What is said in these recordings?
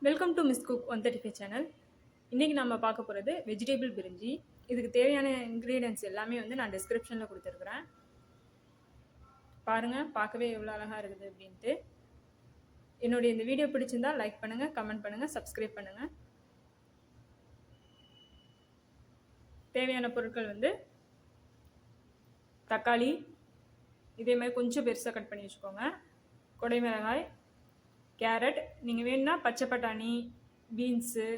Welcome to miss cook 135 channel. இன்றைக்கி நம்ம பார்க்க போகிறது வெஜிடபிள் பிரிஞ்சி. இதுக்கு தேவையான இன்க்ரீடியன்ஸ் எல்லாமே நான் டிஸ்கிரிப்ஷனில் கொடுத்துருக்குறேன். பாருங்கள், பார்க்கவே எவ்வளோ அழகாக இருக்குது அப்படின்ட்டு. என்னுடைய இந்த வீடியோ பிடிச்சிருந்தால் லைக் பண்ணுங்கள், கமெண்ட் பண்ணுங்கள், சப்ஸ்கிரைப் பண்ணுங்கள். தேவையான பொருட்கள் தக்காளி, இதே மாதிரி கொஞ்சம் பெருசாக கட் பண்ணி வச்சுக்கோங்க. கொடை மிளகாய், கேரட், நீங்கள் வேணும்னா பச்சை பட்டாணி, பீன்ஸு,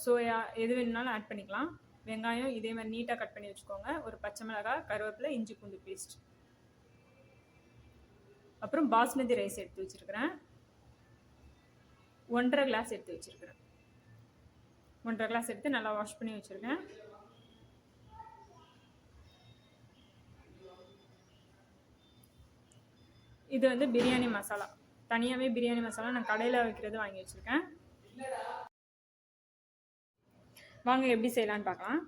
சோயா எது வேணுனாலும் ஆட் பண்ணிக்கலாம். வெங்காயம் இதே மாதிரி நீட்டாக கட் பண்ணி வச்சுக்கோங்க. ஒரு பச்சை மிளகாய், கருவேப்பிலை, இஞ்சி பூண்டு பேஸ்ட். அப்புறம் பாஸ்மதி ரைஸ் எடுத்து வச்சுருக்கிறேன். 1.5 கிளாஸ் எடுத்து வச்சுருக்கிறேன். 1.5 கிளாஸ் எடுத்து நல்லா வாஷ் பண்ணி வச்சுருக்கேன். இது பிரியாணி மசாலா. தனியாகவே பிரியாணி மசாலா நான் கடையில் வைக்கிறது வாங்கி வச்சுருக்கேன். வாங்க எப்படி செய்யலான்னு பார்க்கலாம்.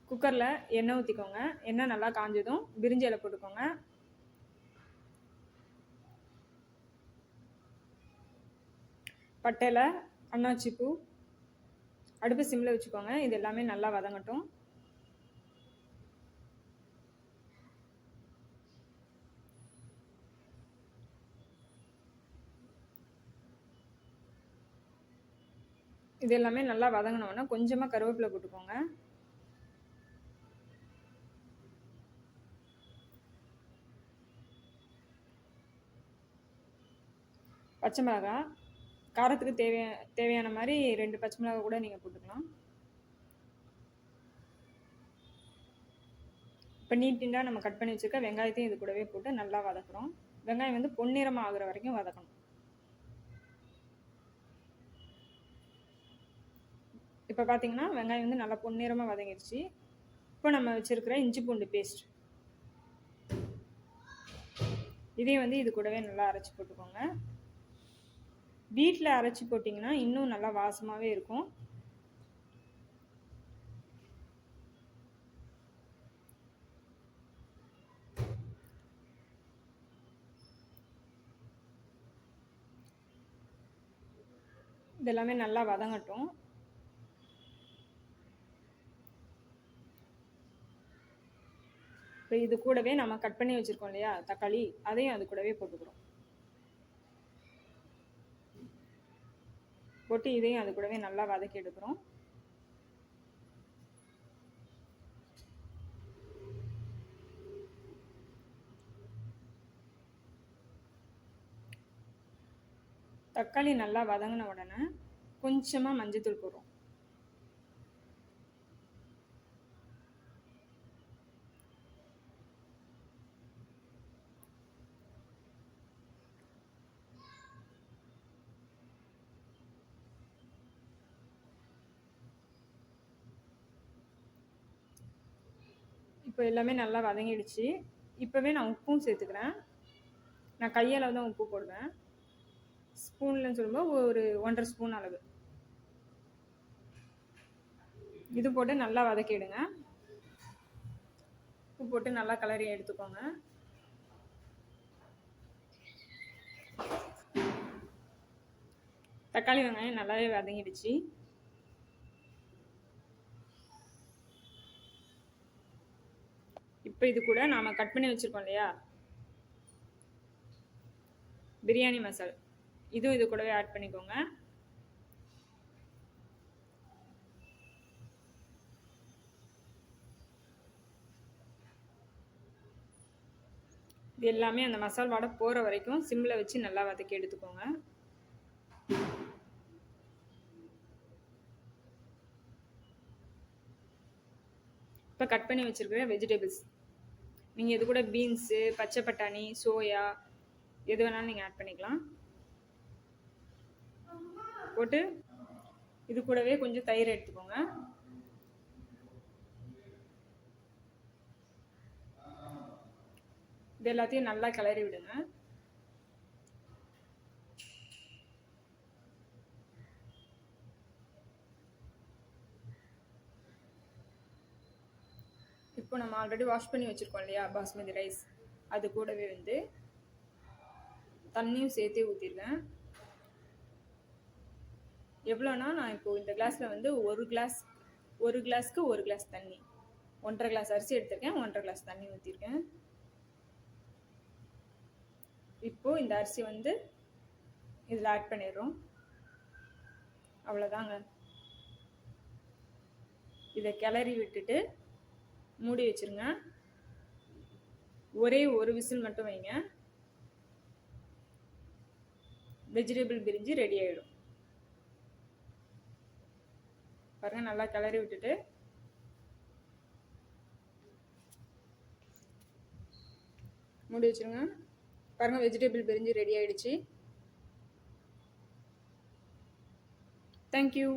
குக்கரில் எண்ணெய் ஊற்றிக்கோங்க. எண்ணெய் நல்லா காஞ்சதும் பிரிஞ்சி இலை போட்டுக்கோங்க. பட்டையில், அன்னாச்சி பூ, அடுப்பு சிம்மில் வச்சுக்கோங்க. இது எல்லாமே நல்லா வதங்கட்டும். இது எல்லாமே நல்லா வதங்கினோன்னா கொஞ்சமாக கருவேப்பிலை போட்டுக்கோங்க. பச்சை மிளகாய் காரத்துக்கு தேவையான மாதிரி 2 பச்சை மிளகாய் கூட நீங்கள் போட்டுக்கலாம். இப்போ நீட்டாக நம்ம கட் பண்ணி வச்சுருக்க வெங்காயத்தையும் இது கூடவே போட்டு நல்லா வதக்குறோம். வெங்காயம் பொன்னிறமாக ஆகுற வரைக்கும் வதக்கணும். இப்போ பார்த்தீங்கன்னா வெங்காயம் நல்லா பொன்னிறமாக வதங்கிடுச்சு. இப்போ நம்ம வச்சுருக்கிற இஞ்சி பூண்டு பேஸ்ட் இதையும் இது கூடவே நல்லா அரைச்சி போட்டுக்கோங்க. வீட்டில் அரைச்சி போட்டிங்கன்னா இன்னும் நல்லா வாசமாகவே இருக்கும். இதெல்லாமே நல்லா வதங்கட்டும். இப்போ இது கூடவே நம்ம கட் பண்ணி வச்சுருக்கோம் இல்லையா தக்காளி, அதையும் அது கூடவே போட்டுக்கிறோம். போட்டு இதையும் அது கூடவே நல்லா வதக்கி எடுக்கிறோம். தக்காளி நல்லா வதங்கின உடனே கொஞ்சமாக மஞ்சத்தூள் போடுறோம். இப்போ எல்லாமே நல்லா வதங்கிடுச்சு. இப்போவே நான் உப்பும் சேர்த்துக்கிறேன். நான் கையளவு தான் உப்பு போடுவேன். ஸ்பூன்லன்னு சொல்லும்போது ஒரு 1.5 ஸ்பூன் அளவு இது போட்டு நல்லா வதக்கிடுங்க. உப்பு போட்டு நல்லா கலரி எடுத்துக்கோங்க. தக்காளி வெங்காயம் நல்லாவே வதங்கிடுச்சு. இப்போ இது கூட நாம் கட் பண்ணி வச்சுருக்கோம் இல்லையா பிரியாணி மசாலா, இதுவும் இது கூடவே ஆட் பண்ணிக்கோங்க. இது எல்லாமே அந்த மசாலா வாடை போகிற வரைக்கும் சிம்மில் வச்சு நல்லா வதக்கி எடுத்துக்கோங்க. இப்போ கட் பண்ணி வச்சுருக்கிற வெஜிடபிள்ஸ் நீங்கள் இது கூட பீன்ஸு, பச்சை பட்டாணி, சோயா எது வேணாலும் நீங்கள் ஆட் பண்ணிக்கலாம். போட்டு இது கூடவே கொஞ்சம் தயிர் எடுத்துக்கோங்க. இது எல்லாத்தையும் நல்லா கிளறி விடுங்க. இப்போ நம்ம ஆல்ரெடி வாஷ் பண்ணி வச்சுருக்கோம் இல்லையா பாஸ்மதி ரைஸ், அது கூடவே தண்ணியும் சேர்த்தே ஊற்றிருக்கேன். எவ்வளோனா நான் இப்போது இந்த கிளாஸில் வந்து ஒரு கிளாஸ்க்கு ஒரு கிளாஸ் தண்ணி, 1.5 கிளாஸ் அரிசி எடுத்திருக்கேன், 1.5 கிளாஸ் தண்ணி ஊற்றிருக்கேன். இப்போது இந்த அரிசி வந்து இதில் ஆட் பண்ணிடுறோம். அவ்வளோதாங்க. இதை கிளறி விட்டுட்டு மூடி வச்சுருங்க. ஒரே ஒரு விசில் மட்டும் வைங்க. வெஜிடபிள் பிரிஞ்சி ரெடி ஆகிடும். பாருங்கள், நல்லா கிளறி விட்டுட்டு மூடி வச்சுருங்க. பாருங்கள், வெஜிடபிள் பிரிஞ்சி ரெடி ஆகிடுச்சு. தேங்க்யூ.